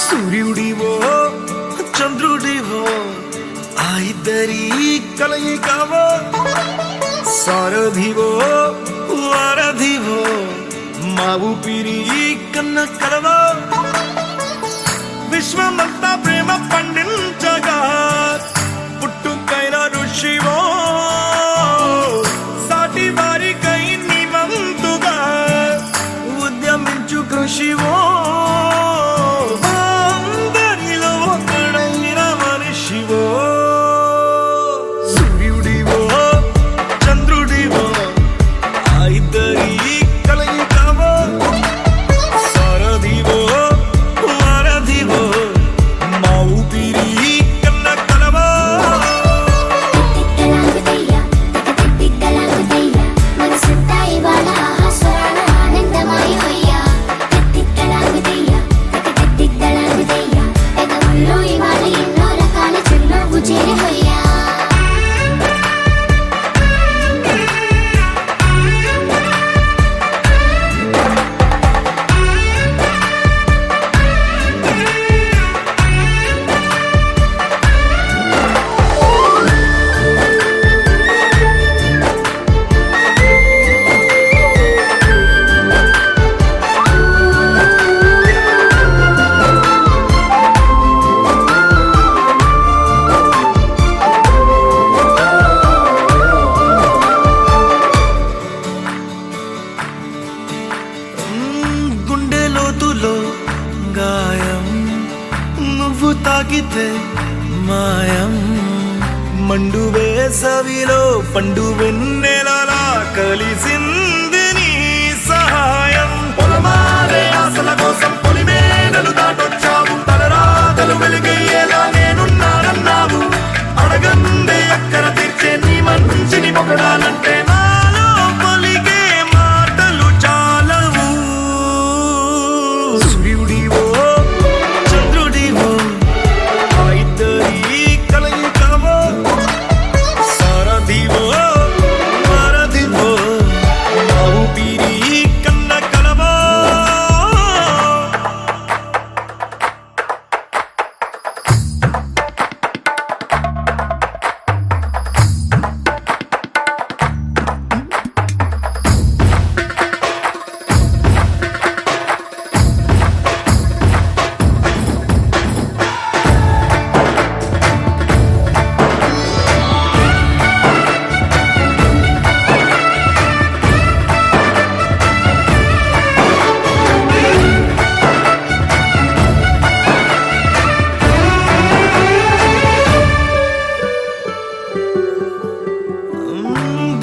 సూర్యుడివో చంద్రుడివో ఆ ఇద్దరి కలయికవో సారథివో వారధివో మా ఊపిరి కన్న కలవో విశ్వమంతా ప్రేమ పండించగా పుట్టుకైన ఋషివో సాటి వారికై నివంతుగా ఉద్యమించు కృషివో అందరిలో ఒకడైన మనిషివో సూర్యుడివో చంద్రుడివో ఆ ఇద్దరి కలయికవో సారథివో వారధివో మా ఊపిరి కన్న కలవో గాయం నువ్వు తాకితే మాయం మండు వేసవిలో పండు వెన్నెలలా కలిసింది నీ సహాయం పొలమారే ఆశల కోసం పొలిమేడలు దాటొచ్చావు తలరాతలు వెలిగయ్యేలా నేనున్నానన్నావు అడగందే అక్కర తీర్చే నీ మంచిని పొగడాలంటే నాలో పలికే మాటలు చాలవు సూర్యుడివో చంద్రుడివో ఆ ఇద్దరి కలయికవో సారథివో వారధివో మా ఊపిరి కన్న కలవో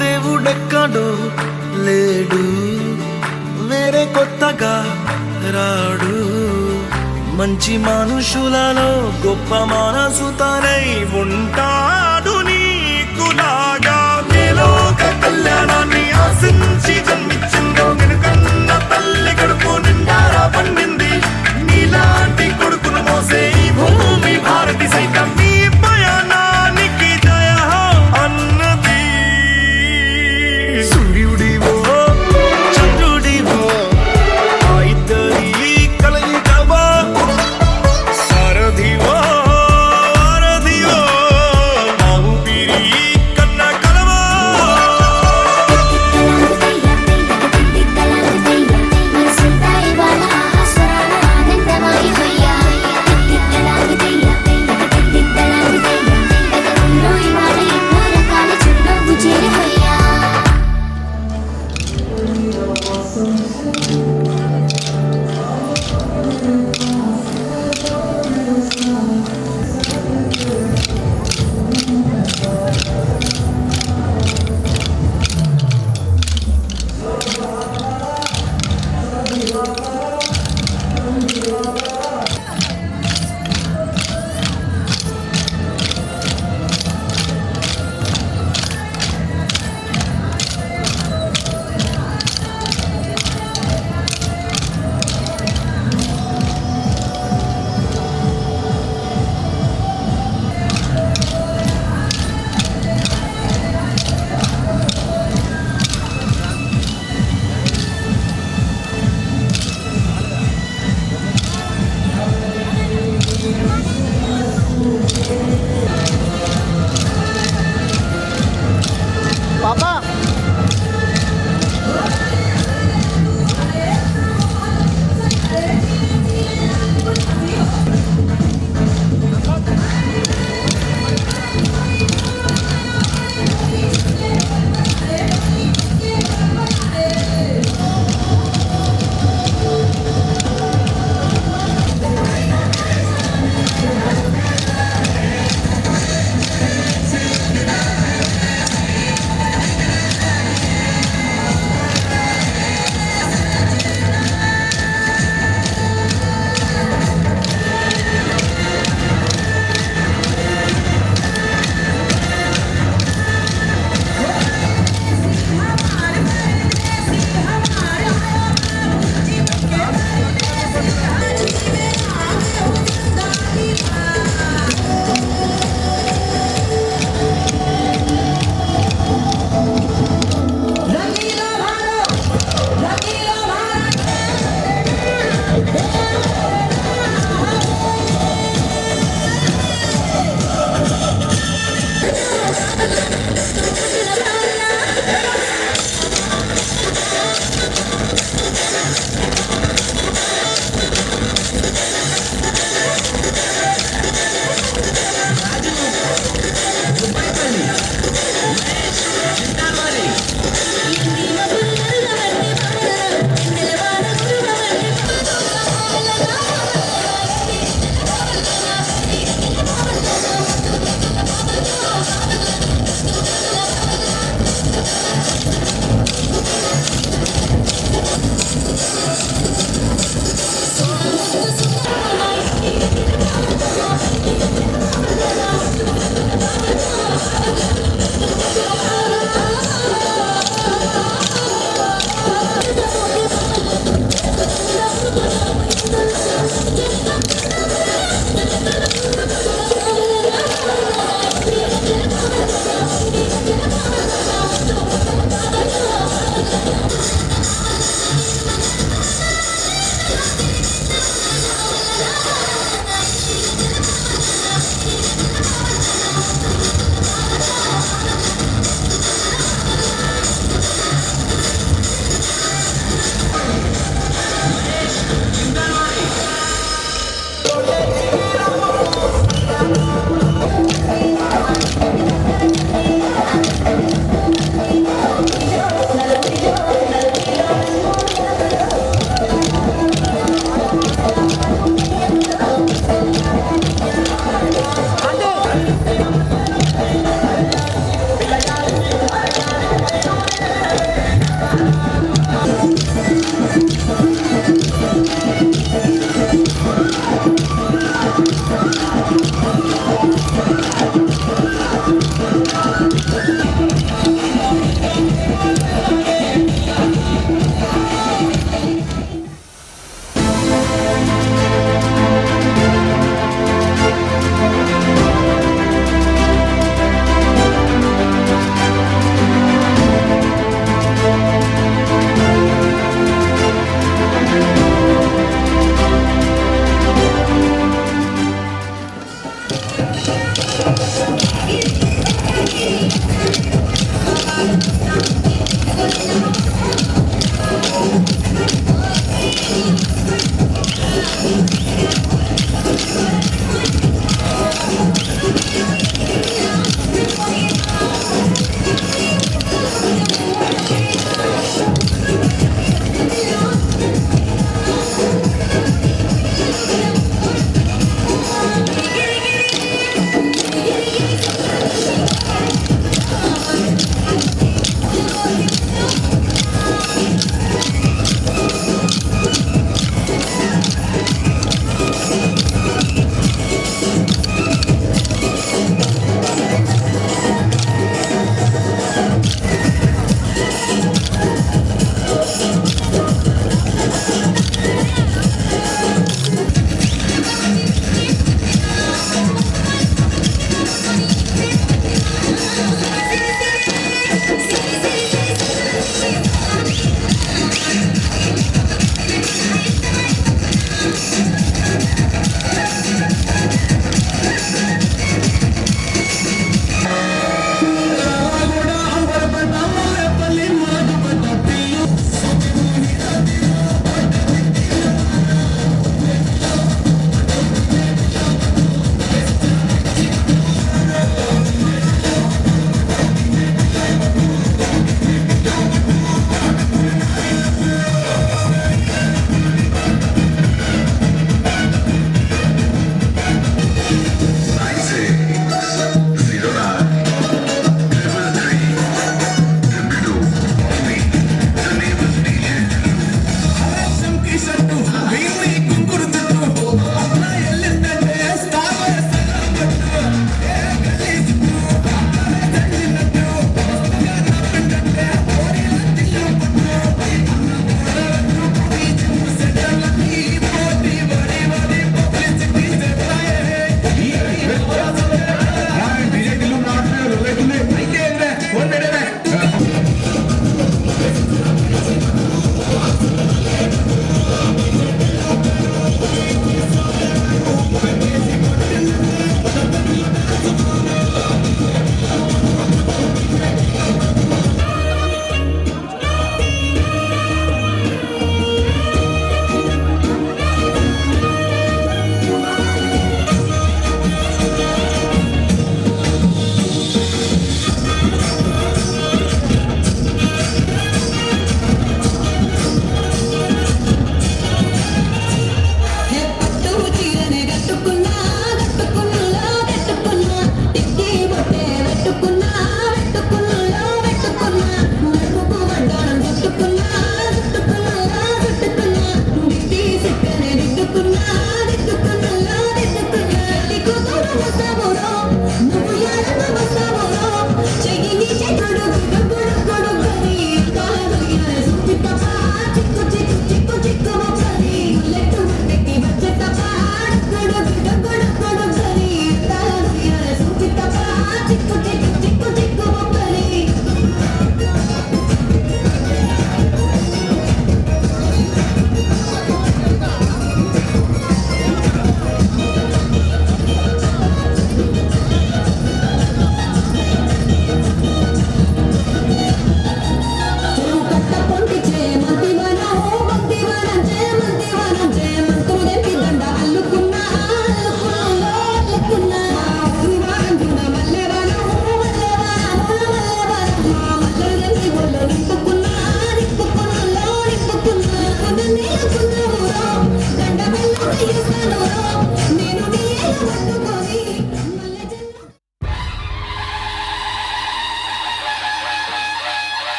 దేవుడెక్కడో లేడు వేరే కొత్తగా రాడు మంచి మనుషులలో గొప్ప మనసు తనై ఉంటాడు నీకులాగా లోక కళ్యాణాన్ని ఆశించి జన్మించిందో వెనుకన్న తల్లి కడుపు నిండారా పండింది నీలాంటి కొడుకును మోసే ఈ భూమి భారతి సైతం నీ పయనానికి జయ అన్నది సూర్యుడివో చంద్రుడివో ఆ ఇద్దరి కలయికవో సారథివో వారధివో మా ఊపిరి కన్న కలవో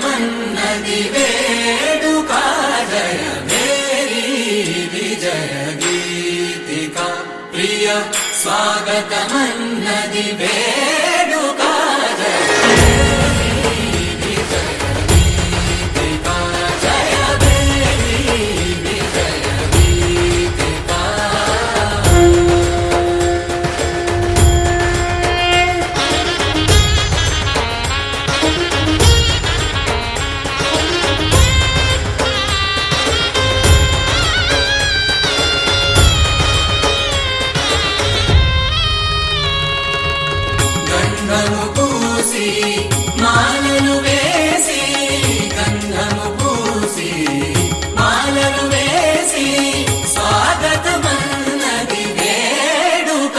స్వాగతమన్నది వేడుక జయ మేరీ విజయ గీతిక ప్రియ స్వాగతమన్నది వేడుక జయ గంధము పూసి మాలలు వేసి గంధము పూసి మాలలు వేసి స్వాగతమన్నది వేడుక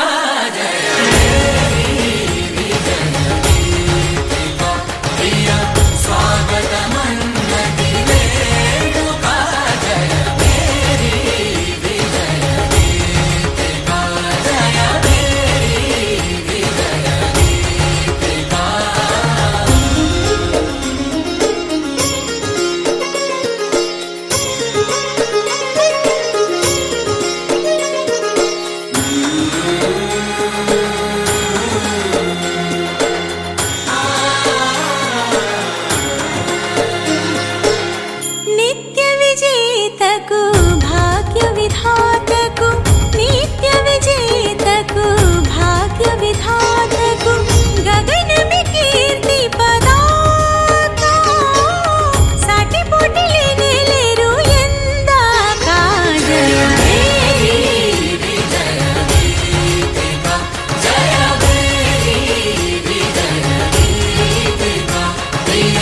జయ మేరీ విజయ గీతిక ప్రియ స్వాగతమన్నది వేడుక జయ మేరీ విజయ గీతిక జయ మేరీ విజయ నిత్య విజేతకు భాగ్య విధాతకు నిత్య విజేతకు భాగ్య విధాతకు గగనమి కీర్తి పదాక సాటి పోటీ లేరు ఎందాక జయ మేరీ విజయ గీతిక జయ మేరీ విజయ గీతిక ప్రియ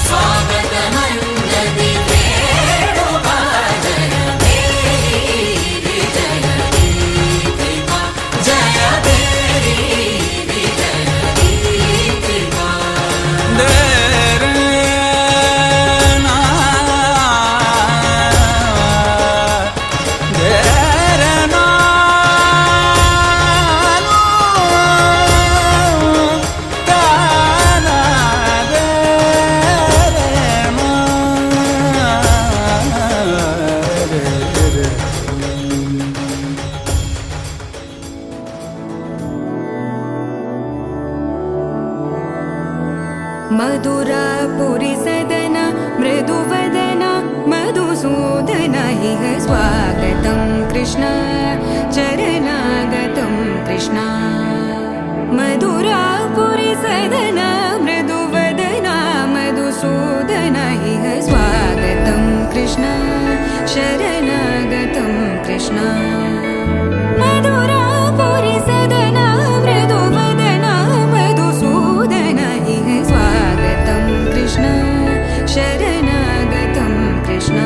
స్వాగతమన్నది వేడుక జయ మేరీ విజయ గీతిక జయ మేరీ విజయ గీతిక मधुरापुरी सदन मृदुवदन मधुसूदन इह स्वागतं कृष्ण चरणागतं कृष्ण मधुरापुरी सदन मृदुवदन मधुसूदन इह स्वागतं कृष्ण शरणागतं कृष्ण मधुरापुरी सदन मृदुवदन मधुसूदन इह स्वागतं कृष्ण शरणागतं कृष्ण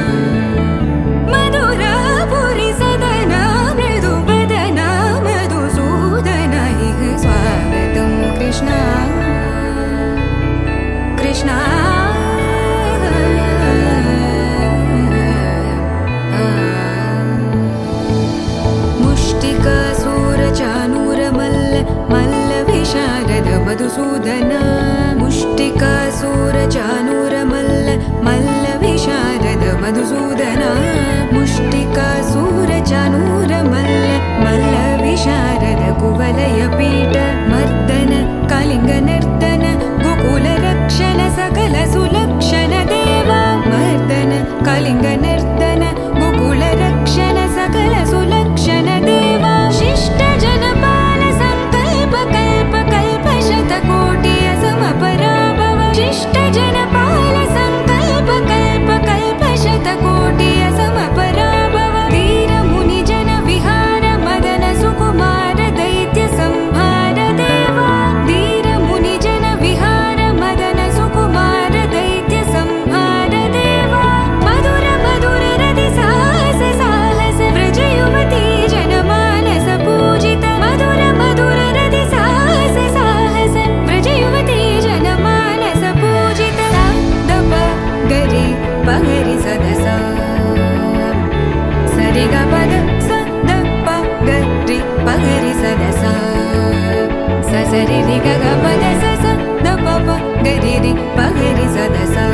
मधुरापुरी सदन मृदुवदन मधुसूदन इह स्वागतं कृष्ण कृष्ण मुष्टिकासूरचानूरमल्ल मल्लविशारद मधुसूदन मुष्टिकासूरचानूरमल्ल मल्लविशारद मधुसूदन मुष्टिकासूरचानूरमल्ल मल्लविशारद कुवलयपीठ मर्दन कलिङ्गनर्तन गोकुलरक्षण सकल सुलक्षण देवा मर्दन कलिङ्गनर्तन गोकुलरक्षण सकल सुलक्षण देवा शिष्ट जनपाल संकल्प कल्प कल्प शतकोटि असमपराभव शिष्ट जनपाल संकल्प कल्प कल्प शतकोटि असमपराभव वीर मुनि जन विहार मदन सुकुमार दैत्य संहार देवा वीर मुनि जन विहार मदन सुकुमार दैत्य संहार देवा मधुर मधुर रति साहस साहस व्रज युवती जनमानस पूजित मधुर मधुर रति साहस साहस व्रज युवती जनमानस पूजित दप गरि पगरि सदसा सरि ग पद स द प गरि पगरि सदसा स सरि रि ग ग पद स स द प प गरि रि पगरि सदसा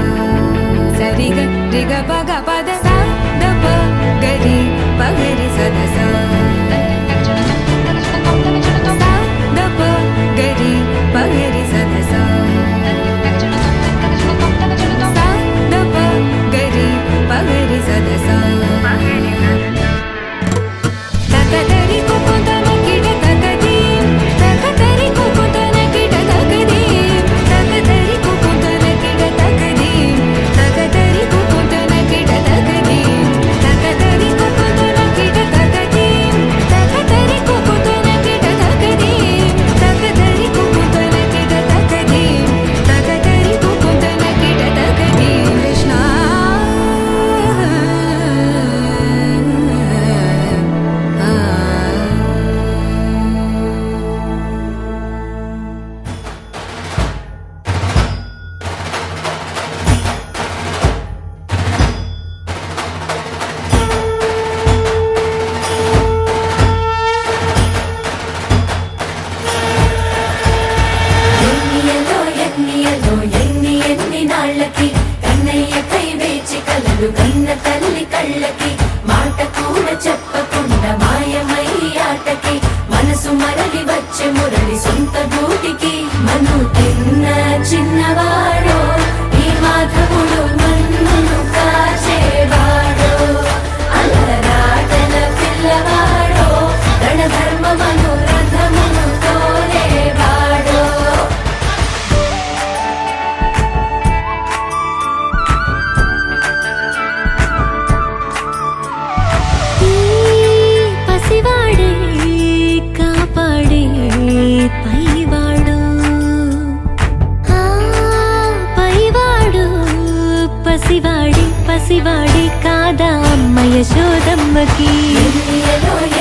కలలు కన్న తల్లి కళ్ళకి మాట కూడా చెప్పకుండా మాయమయ్యాటకి మనసు మరలి వచ్చే మురళి సొంత గూటికి మను తిన్న చిన్నవాడో ఈ మాధవుడు మన్నును కాచేవాడో అల్లరాటల పిల్లవాడో రణధర్మమను రథమును తోలేవాడో పసివాడే కాపాడే పైవాడు పైవాడు పసివాడే కాదా అమ్మ యశోదమ్మకి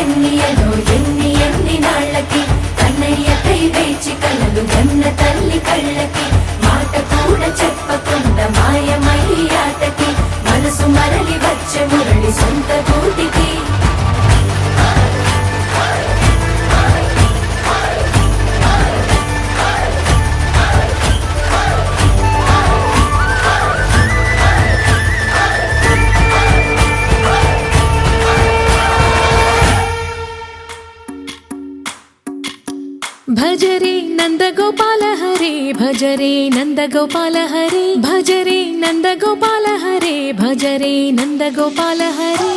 ఎన్నియలో ఎన్ని నాళ్ళకి కన్నయ్యకై వేచి కలలు కన్న తల్లి కళ్ళకి మాట కూడా చెప్పకుండా మాయమయ్యాటకి మనసు మరలి వచ్చే మురళి సొంత గూటికి భజరే నందగోపాల హరే భజరే నందగోపాల హరే భజరే నందగోపాల హరే భజరే నందగోపాల హరే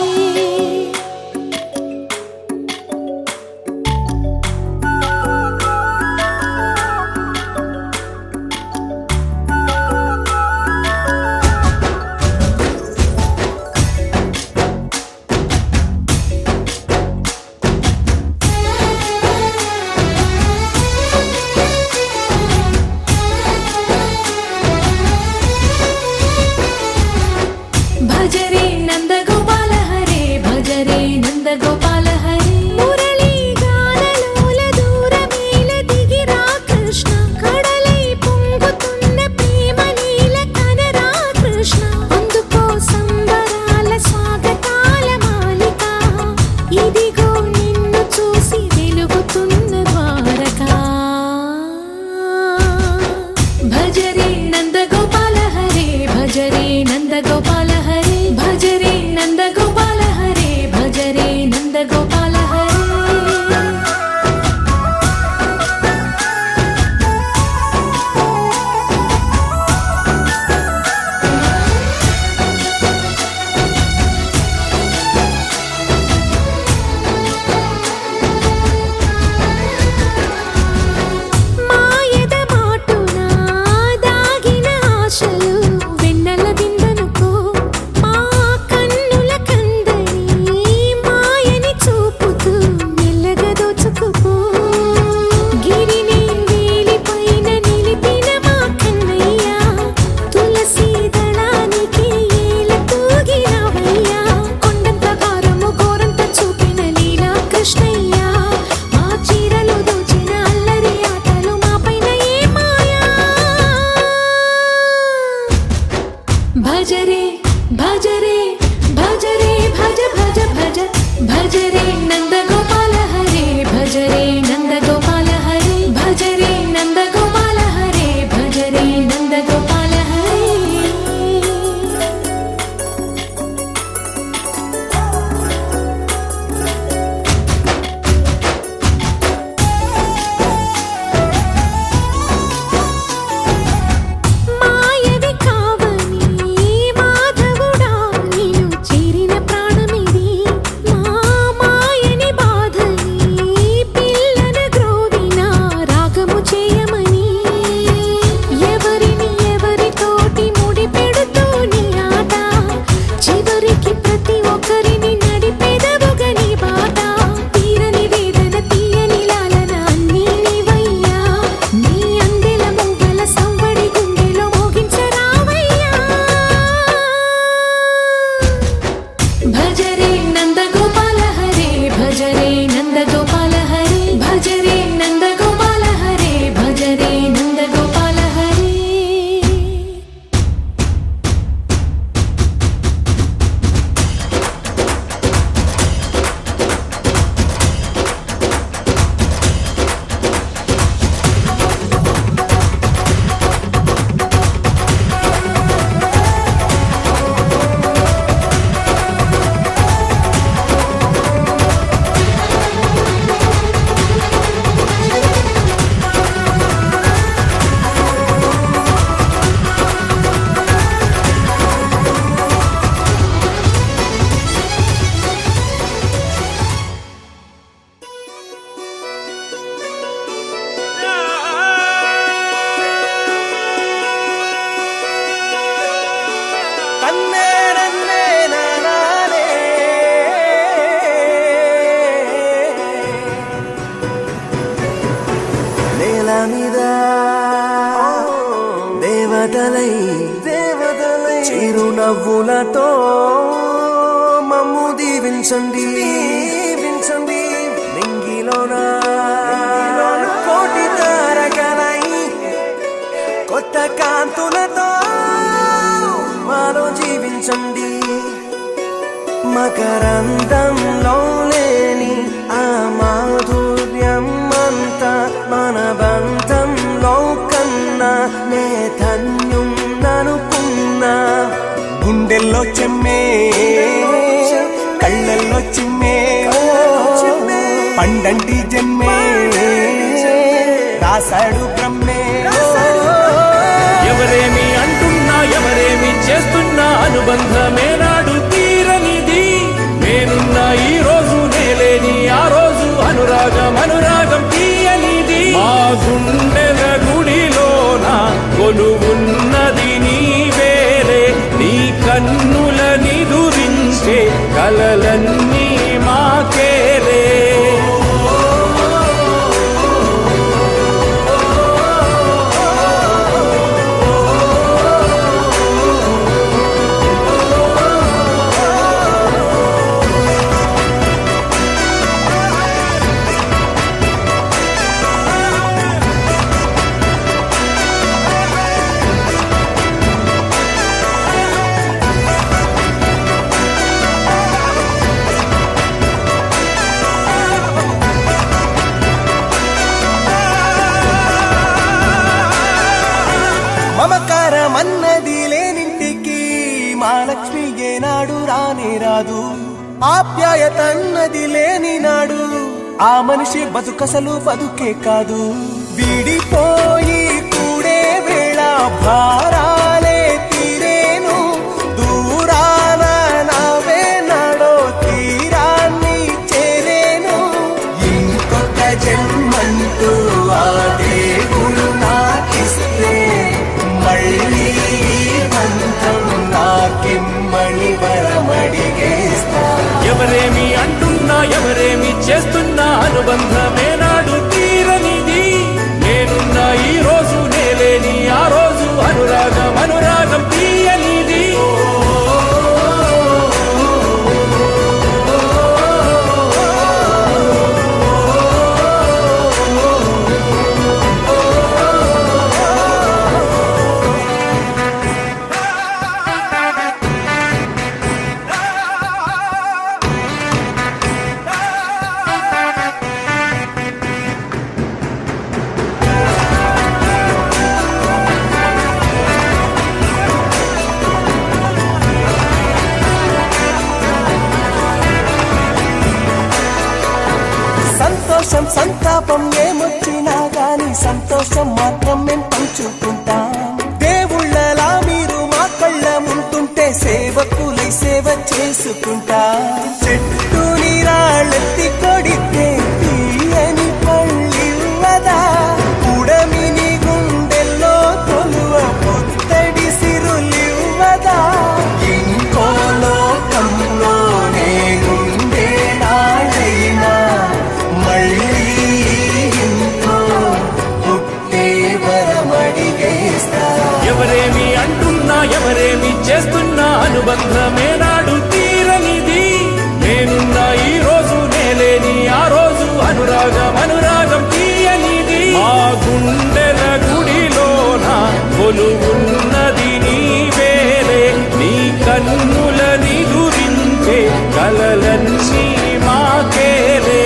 భజరే నందగోపాల హరే భజరే నందగోపాల హరే మురళీ గానలోల దూరమేల దిగిరా కృష్ణ కడలై పొంగుతున్న ప్రేమ నీల కనరా కృష్ణ అందుకో సంబరాల స్వాగతాల మాలిక ఇదిగో నిన్ను చూసి వెలుగుతున్న ద్వారకా భజరే నందగోపాల హరే భజరే నందగోపాల హరే భజరే నందగోపాల హరే భజరే నందగోపాల హరే మాయద మాటున దాగిన ఆశలు వెన్నెల విందనుకో మా కన్నుల కందని మాయని చూపుతూ మెల్లగా దోచుకుపో గిరిని వేలిపైన నిలిపిన మా కన్నయ్య తులసి దళానికి ఏల తూగినవయ్యా కొండంత భారము గోరంత చూపిన లీలా కృష్ణయ్య మా చీరలు దోచిన అల్లరి ఆటలు మా పైన ఏ మాయా భజరే భజరే భజరే భజ భజ భజ భజరే నందగోపాల హరే భజరే నందగోపాల హరే భజరే నందగోపాల హరే భజరే నందగోపాల హరే మాయవి కావని మాధవుడా నిన్ను చేరిన ప్రాణమిది మా మాయని బాధని పిల్ల నన్నే నన్నే నానే నేల మీద దేవతలై చిరునవ్వులతో మమ్ము దీవించండి నింగిలోన కోటి తారకలై కొత్త కాంతులతో మాలో జీవించండి మకరందంలో లేని ఆ మాధుర్యం అంతా మన బంధంలో కన్నా నే ధన్యం ననుకున్నా గుండెల్లో చెమ్మే కళ్ళల్లో చిమ్మే పండంటి జన్మే రాశాడు బ్రహ్మే ఎవరేమి అంటున్నా ఎవరేమి చేస్తున్నా అనుబంధమే నాడు తీరనిది నేనున్న ఈ రోజు నేలేని ఆ రోజు అనురాగం తీయనిది మా గుండెల గుడిలోన కొలువున్నది నీవేలే నీ కన్నుల నిదురించే కలలన్నీ మాకేలే మమకారమన్నది లేనింటికి మహాలక్ష్మి ఏనాడు రానే రాదు ఆప్యాయతన్నది లేని నాడు ఆ మనిషి బతుకసలు బతుకే కాదు విడిపోయి కూడే వేళ భారాలే తీరేను దూరాన నావే నాడో తీరాన్ని చేరేను ఇంకొక జన్మంటూ ఆ దేవుడు నాకిస్తే మళ్ళీ బంధం నాకిమ్మని వరమడిగేస్తా ఎవరేమి అంటున్నా ఎవరేమి చేస్తున్నా అనుబంధమే నాడు తీరనిది నేనున్న ఈ రోజు నేలేని ఆ రోజు అనురాగం తీయనిది సంతోషం సంతాపం ఏమొచ్చినా గాని సంతోషం మాత్రం మేం పంచుకుంటాం దేవుళ్ళలా మీరు మా కళ్ళ ముంటుంటే సేవకులై సేవ చేసుకుంటా చెట్టు నీరాళ్ళెత్తి కొడితే తీయని పళ్ళివ్వదా ఉడమిని గుండెల్లో తొలువ పొత్తడి సిరులివ్వదా ఇంకో లోకంలో నేనుండే నాడైనా మళ్ళీ ఇంకో పుట్టే వరమడిగేస్తా ఎవరేమి అంటున్నా ఎవరేమి చేస్తున్నా అనుబంధమే నాడు తీరనిది నేనున్న ఈ రోజు నేలేని ఆ రోజు అనురాగం తీయనిది మా గుండెల గుడిలోన కొలువున్నది నీవేలే నీ కన్నుల నిదురించే కలలన్నీ మాకేలే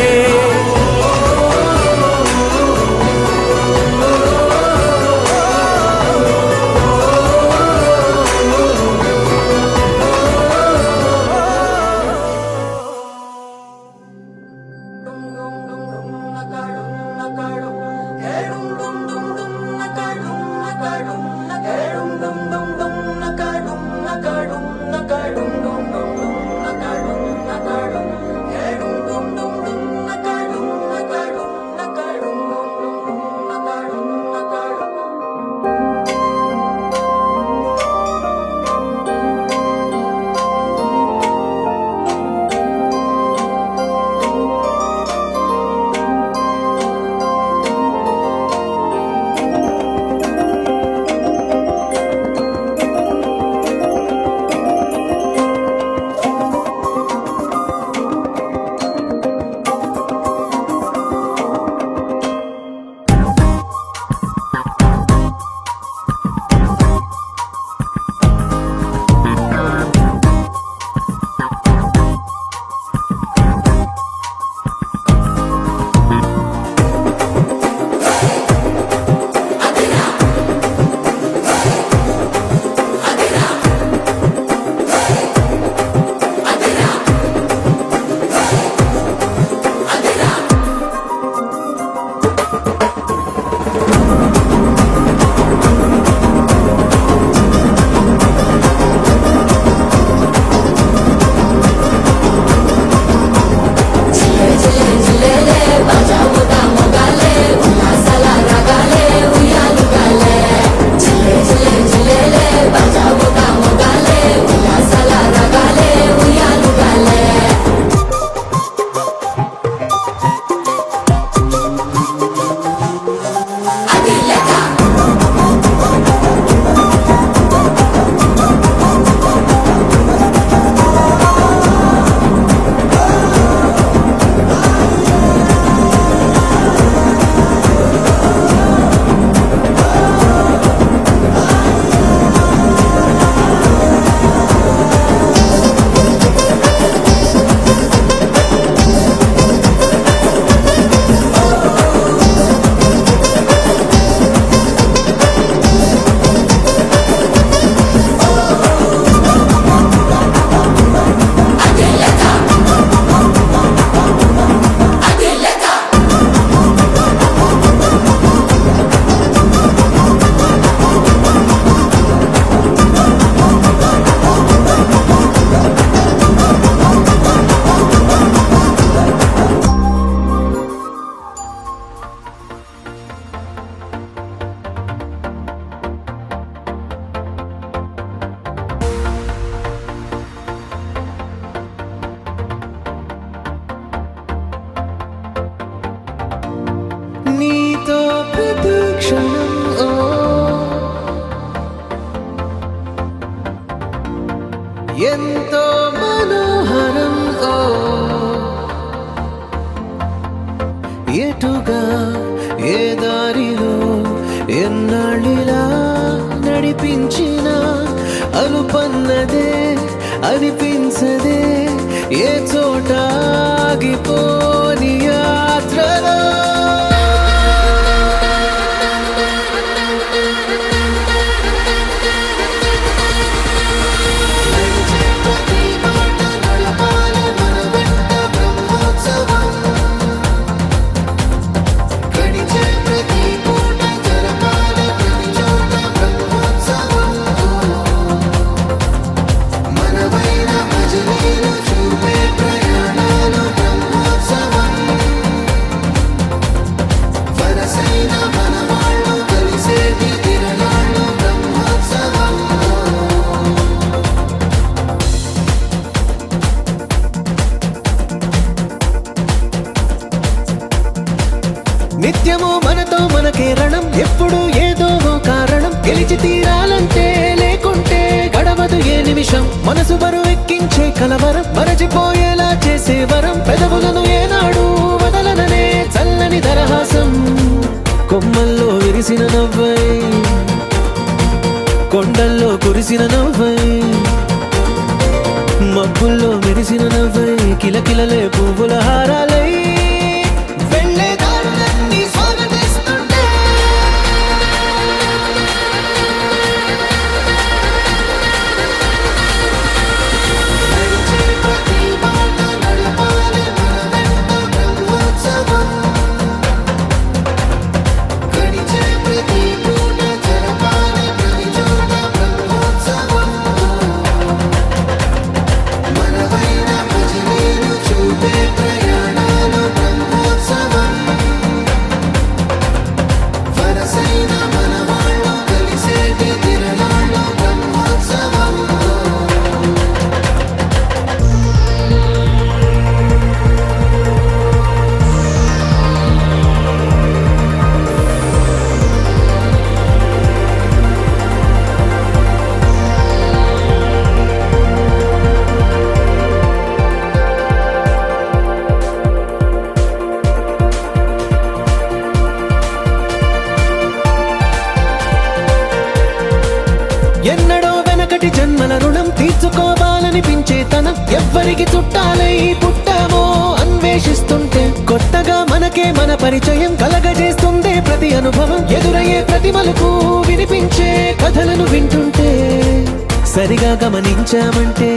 Nakadum, nakadum, nakadum, nakadum, nakadum, nakadum, nakadum, nakadum, ఎంతో మనోహరం ఓ ఎటుగా ఏ దారిలో ఎన్నాళ్ళిలా నడిపించిన అలుపన్నదే అనిపించదే ఏ చోట ఆగిపోని యాత్రలో నిత్యము మనతో మనకే రణం ఎప్పుడు ఏదో ఓ కారణం గెలిచి తీరాలంటే లేకుంటే గడవదు ఏ నిమిషం మనసు బరువెక్కించే కలవరం మరచిపోయేలా చేసే వరం పెదవులను ఏనాడు వదలననే చల్లని దరహాసం కొమ్మల్లో విరిసిన నవ్వై కొండల్లో కురిసిన నవ్వై మబ్బుల్లో మెరిసిన నవ్వై కిలకిలలే పువ్వుల హారాలై ఎన్నడో వెనకటి జన్మల రుణం తీర్చుకోవాలనిపించే తనం ఎవ్వరికి చుట్టాలై పుట్టామో అన్వేషిస్తుంటే కొత్తగా మనకే మన పరిచయం కలగజేస్తుందే ప్రతి అనుభవం ఎదురయ్యే ప్రతి మలుపు వినిపించే కథలను వింటుంటే సరిగా గమనించామంటే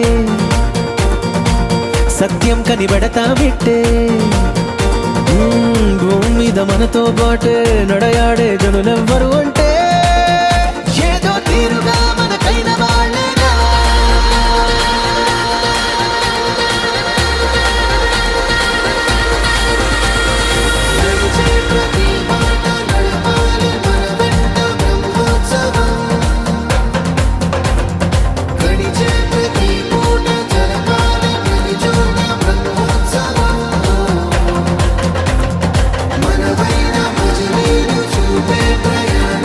సత్యం కనిపెడతామిట్టే భూమి మీద మనతో పాటే నడయాడే జనులెవ్వరు అంటే ఏదో తీరుగా మనకైన వాళ్ళేనా మనవైన మజిలీలు చూపే ప్రయాణం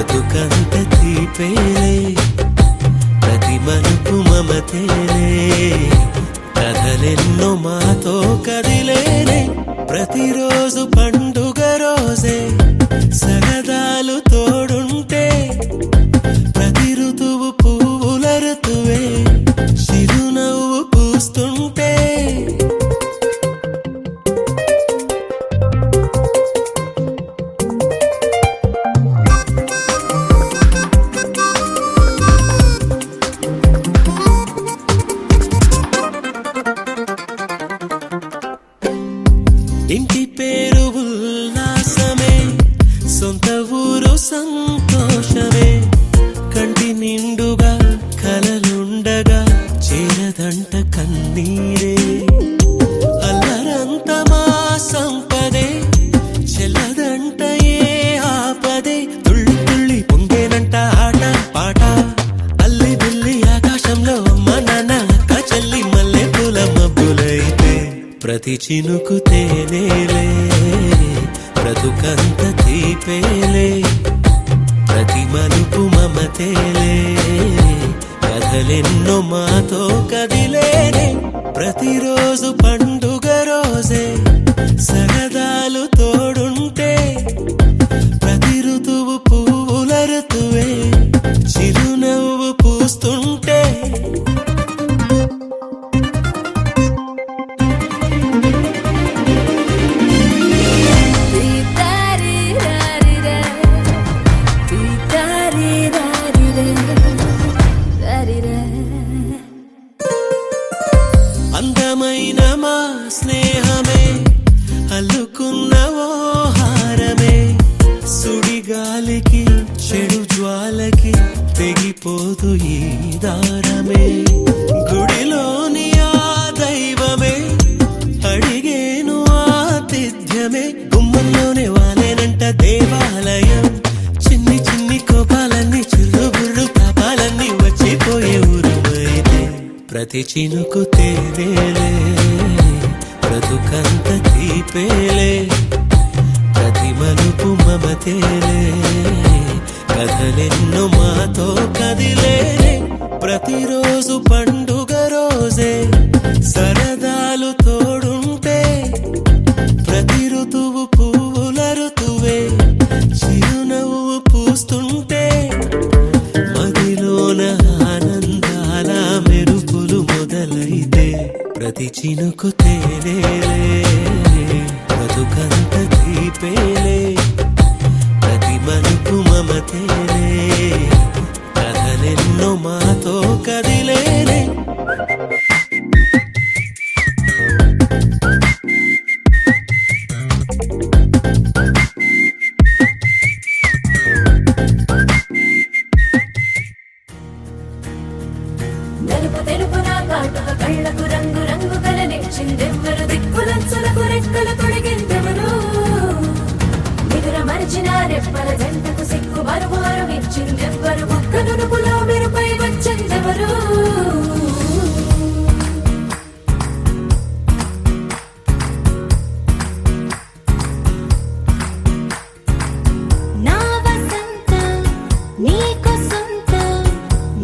బ్రతుకంత తీపేలే ప్రతి మలుపు మమతేలే కథలెన్నో మాతో కదిలేనే ప్రతిరోజు పండుగ రోజే సరదాలు తోడుంటే ప్రతి ఋతువు పువ్వుల ఋతువే చిరునవ్వు పూస్తుంటే ఇంటి పేరు ఉల్లాసమే సొంత ఊరు సంతోషమే కంటి నిండుగా కలలుండగా చేరదంట కన్నీరే అల్లరంత మా సంపదే చెల్లదంట ఏ ఆపదే తుళ్ళి తుళ్ళి పొంగేనంట ఆట పాట అల్లి బిల్లి ఆకాశంలో అమ్మ నాన్న అక్క చెల్లి మల్లె పూల మబ్బులైతే ప్రతి చినుకు తేనేలే బ్రతుకంత తీపేలే ప్రతి మలుపు మమతేలే కథలెన్నో మాతో కదిలేనే ప్రతిరోజు పండుగ రోజే సరదాలు తోడుంటే ప్రతి ఋతువు పువ్వుల ఋతువే చిరునవ్వు పూస్తుంటే అందమైన మా స్నేహమే అల్లుకున్న ఓ హారమే సుడిగాలికి చెడు జ్వాలకి తెగిపోదు ఈ దారమే గుడిలోని ఆ దైవమే అడిగేను ఆతిథ్యమే గుమ్మంలోనే వాలేనంట దేవాలయం చిన్ని చిన్ని కోపాలన్నీ చిల్లుబుర్రు పాపాలన్నీ వచ్చిపోయే ఊరుమైతే ప్రతి చినుకు తేనేలే బ్రతుకంత తీపేలే ప్రతి మలుపు మమతేలే కథలెన్నో మాతో కదిలేనే ప్రతిరోజు పండుగ రోజే సరదాలు తోడుంటే ప్రతి ఋతువు పువ్వుల ఋతువే చిరునవ్వు పూస్తుంటే మదిలోన ఆనందాల మెరుపులు మొదలైతే ప్రతి చినుకు తేనేలే బ్రతుకంత తీపేలే ప్రతి మలుపు మమతేలే కథలెన్నో మాతో కదిలేనే నలుపు తెలుపు నా కాటుక కళ్ళకు రంగు రంగు కలనిచ్చిందెవ్వరు దిక్కులంచులకు రెక్కలు తొడిగిందెవరు నిదుర మరిచిన రెప్పల జంటకు సిగ్గు బరువారు ఇచ్చిందెవ్వరు ఒక్క నునుపులో మెరుపై వచ్చిందెవరు నా వసంతం నీకు సొంతం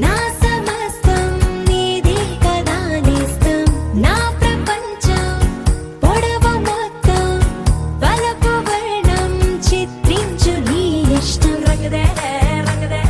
నా సమస్తం నీది కదా నేస్తం నా ప్రపంచం పొడవు మొత్తం వలపు వర్ణం చిత్రించు నీ ఇష్టం రంగదే రంగదే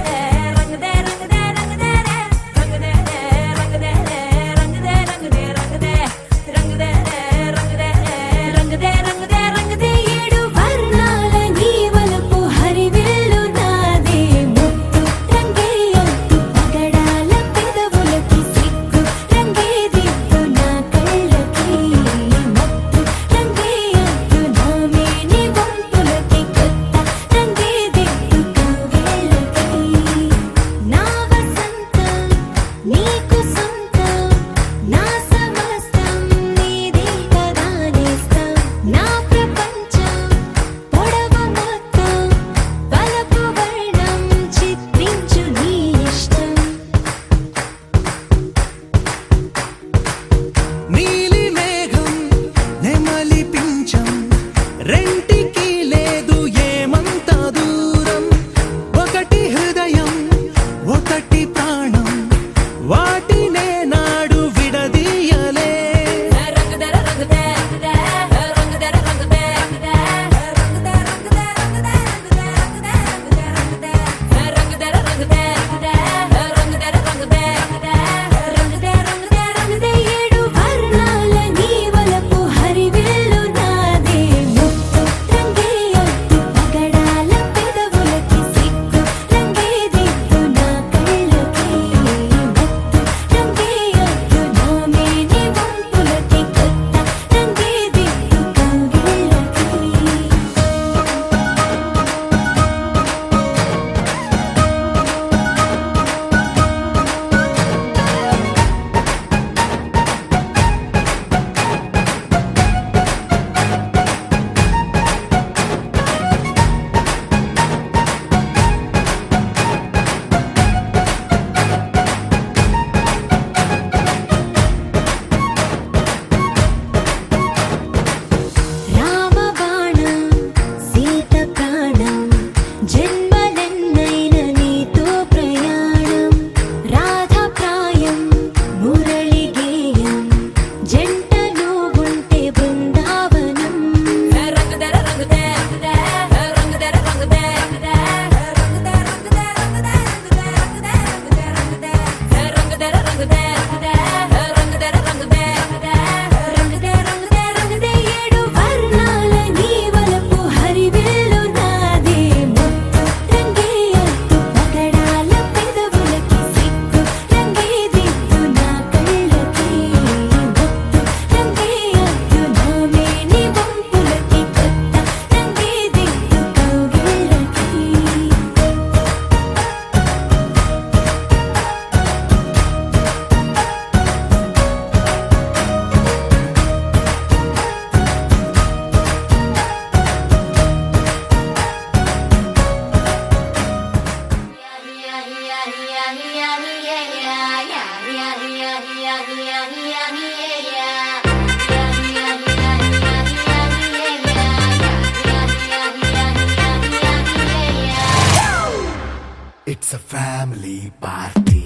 It's a family party.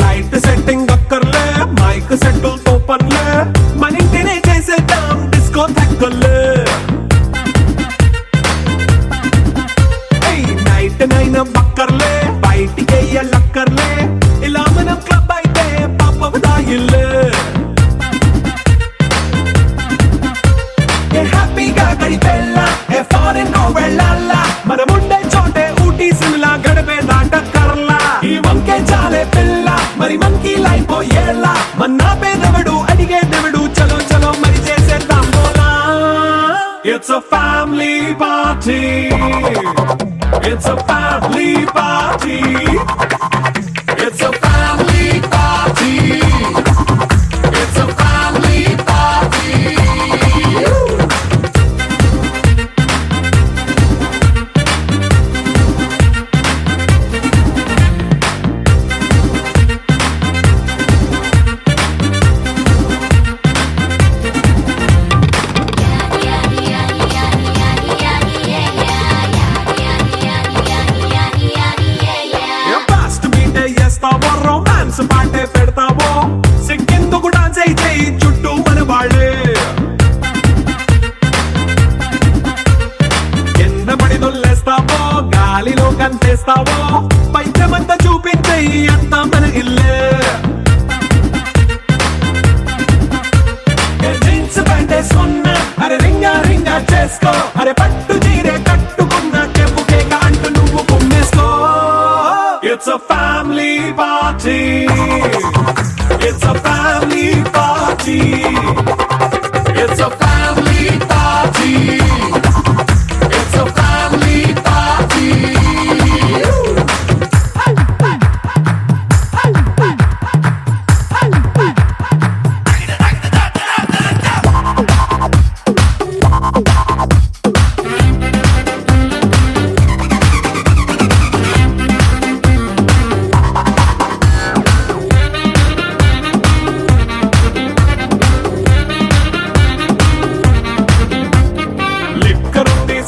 Light setting అక్కర్లే మైక్ సెట్టుల్ తో పర్లే మన ఇంటినే చేసేద్దాం డిస్కో తక్కర్లే నైట్ నైన్ బక్కర్లే బయటికి వెయ్యలక్కర్లే ఇలా మనం క్లబ్ అయితే పాప దాయిల్లే హ్యాపీగా గడిపెళ్ళా ఏ ఫారెన్ నో వెళ్ళాలా మనం ఉండే చోటే ఊటీ సిమ్లా గడిపే దాటక్కర్లా ఈ వంకే చాలే పిల్ల మరి మనకి లైఫ్ ఏళ్ళ మన్నా పేదవడు అడిగే దేవుడు చలో చలో మరి చేసేద్దాం బోలా it's a family party it's a family party it's a family party it's a family party romance పాటే పెడతావో సిగ్గెందుకు డాన్స్ అయితే చుట్టూ మన వాళ్ళే కింద పడి దొల్లేస్తావో గాలిలో కంతేస్తావో పైచమంతా చూపించే అంతా మన ఇల్లే జీన్స్ ప్యాంట్ వేసుకున్నా అరే రింగా రింగా చేసుకో అరే పట్టు చీరే కట్టుకున్న కెప్పు కేక అంటూ నువ్వు కుమ్మేసుకో It's a family party. It's a family party. It's a family party. It's a family party.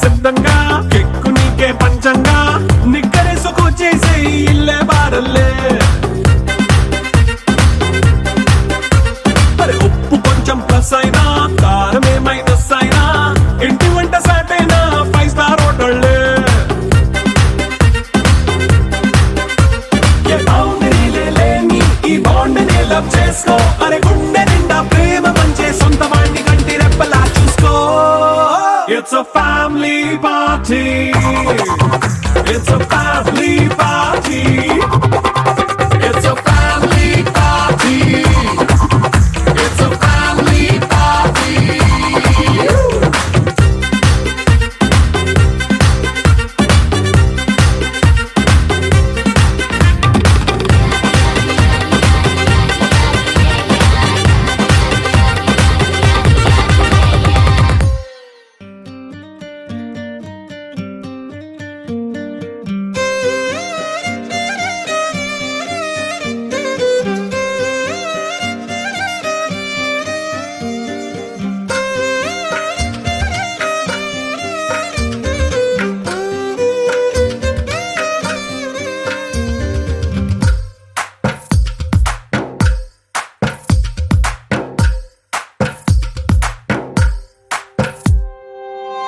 సిద్ధంగా కెక్కు నీకే పంచంగా నిక్కరేసుకు చేసే ఇల్లే బారల్లే అరే ఉప్పు కొంచెం ప్లస్ అయినా కారమే మైనస్ అయినా ఇంటి వంట సాటైనా 5 స్టార్ హోటళ్ళే ఏ బౌండరీలే లేని ఈ బాండ్ని లవ్ చేసుకో అరే గుండె నిండా ప్రేమ పంచే సొంత వాడిని కంటి రెప్పలా చూసుకో It's a family party. It's a family party. It's a family party. It's a family party.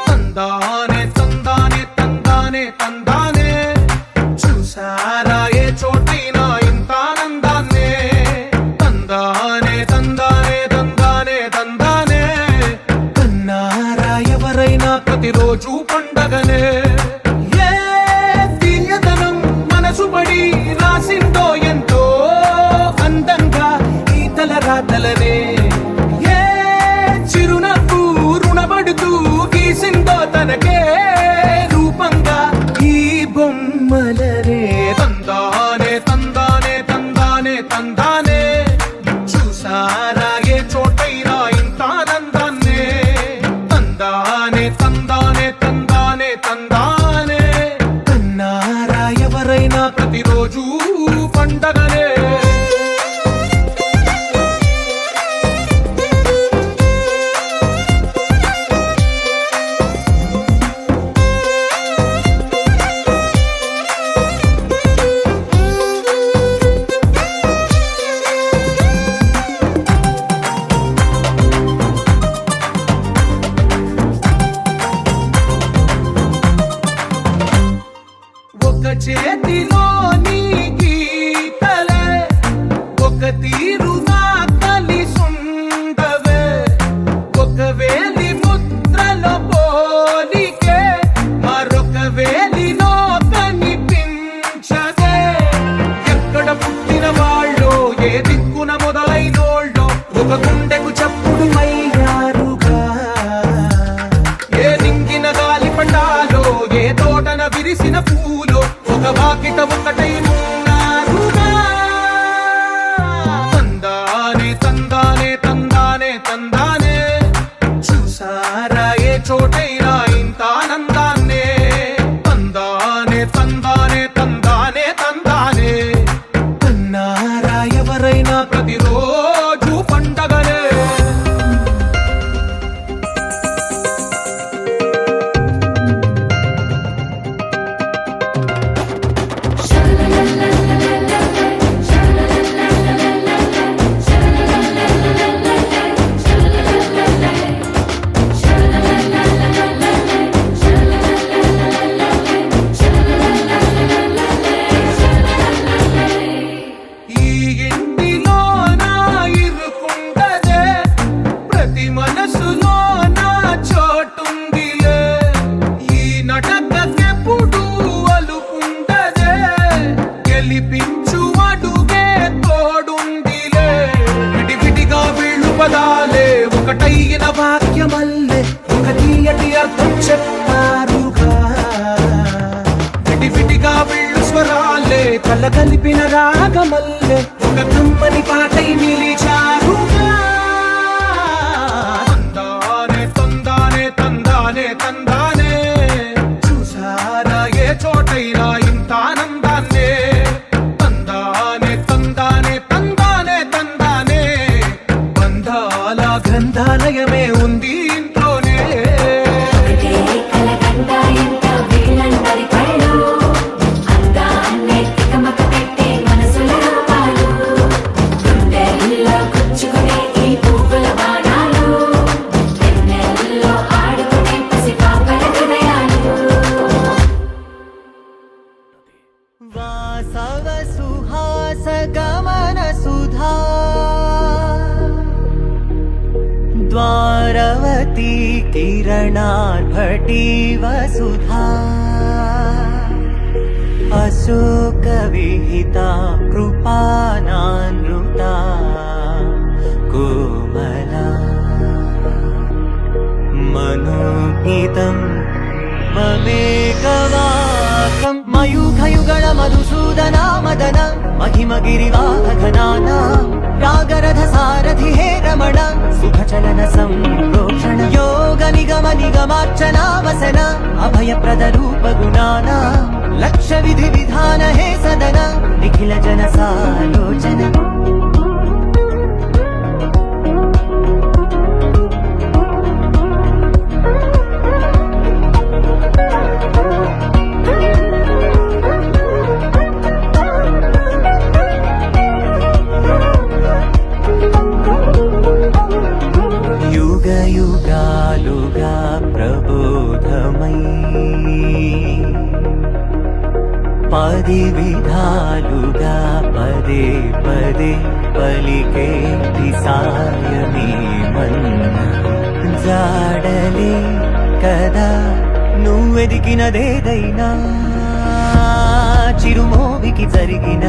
తందానే తందానే తందానే తందానే చూసారా ఏ చోటైనా ఇంత ఆనందాన్నే తందానే తందానే తందానే తందానే కన్నారా ఎవరైనా ప్రతిరోజు పండగనే ఏ తీయదనం మనసు పడి రాసిందో ఎంతో అందంగా ఈ తలరాతలనే ఏ చిరునవ్వు రుణపడుతూ గీసిందో తనకే రూపంగా ఈ బొమ్మలనే తందానే తందానే తందానే తందానే చూసారా ఏ చోటైనా ఇంత ఆనందాన్నే తందానే తందానే తందానే తందానే చేతిలో నీ గీతలే ఒక తీరుగా కలిసుండవే ఒక వేలి ముద్రలో పోలికే మరొక వేలిలో కనిపించదే ఎక్కడ పుట్టిన వాళ్ళో ఏ దిక్కున మొదలైనోళ్ళో ఒక గుండెకు చప్పుడు అయ్యారుగా ఏ నింగిన గాలి పటాలో ఏ తోటన విరిసిన పూలో ఒక వాకిట ఒకటై ఉన్నారుగా తందానే తందానే తందానే తందానే చూసారా ఏ చోటైనా ఇంత ఆనందాన్నే తందానే తందానే తందానే తందానే అన్నారా ఎవరైనా ప్రతిరోజు పండగనే ఈ ఇంటిలో నా ఇరుకుండదే ప్రతి మనసులో నా చోటుందిలే ఈ నటకెప్పుడు అలుకుండదే గెలిపించు అడుగే తోడుందిలే విడివిడిగా వీళ్ళు పదాలే ఒకటైన వాక్యమల్లే ఒక తీయటి అర్థం చెప్పారుగా విడివిడిగా వీళ్ళు స్వరాలే కళ్ళ కలిపిన రాగమల్లే ఒక కమ్మని పాటై నిలిచారుగా తందానే తందానే తందానే తందానే చూసారా ఏ చోటైనా ఇంత ఆనందాన్నే తందానే తందానే తందానే తందానే బంధాల గ్రంథాలయమే ఉంది ఇంట్లోనే ఒకటే కలకండ ఇంత వీళ్ళందరి కళ్ళు అందాన్నే తికమక పెట్టే మనసుల రూపాలు గుండెల్లో గుచ్చుకునే ఈ పువ్వుల బాణాలు వెన్నెల్లో ఆడుకునే పసిపాపల హృదయాలు వాసవ సుహాస గమన సుధా ద్వారవతీ కిరణార్భటీ వసుధా అశోక విహితా కృపానానృతా కోమలా మనోగీతం మమేకవాకం మయూఖయుగళ మధుసూదనా మదన మహిమగిరివాహఘనానా రాగరథ సారథి హే రమణ సుఖచలన సంప్రోక్షణ యోగ నిగమ నిగమార్చనా వసన అభయప్రద రూప గుణానా లక్ష్య విధి విధాన హే సదన నిఖిల జన సాలోచన యుగ యుగాలుగా ప్రబోధమై పది విధాలుగా పదే పదే పలికేటి సాయమే మన్న జాడలే కదా నువ్వెదిగినదేదైనా చిరుమోవికి జరిగిన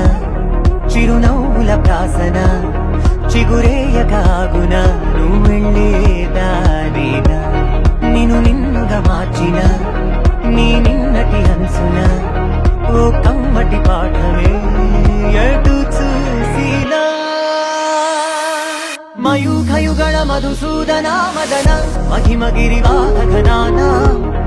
చిరునవ్వుల ప్రాసన చిగురేయగాగున నువ్వెళ్ళే దారిన నిన్ను నిన్నుగా మార్చిన నీ నిన్నటి హంసున ఓ కమ్మటి పాఠమే ఎటు చూసినా మయూఖయుగళ మధుసూదనా మదన మహిమగిరివాహఘనానా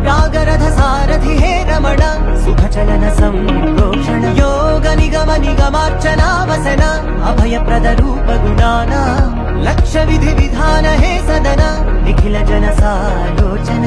రాగరథ సారథి హే రమణ సుఖచలన సంప్రోక్షణ యోగ నిగమ నిగమార్చనా వసన అభయప్రద రూప గుణానా లక్ష్య విధి విధాన హే సదన నిఖిల జన సాలోచన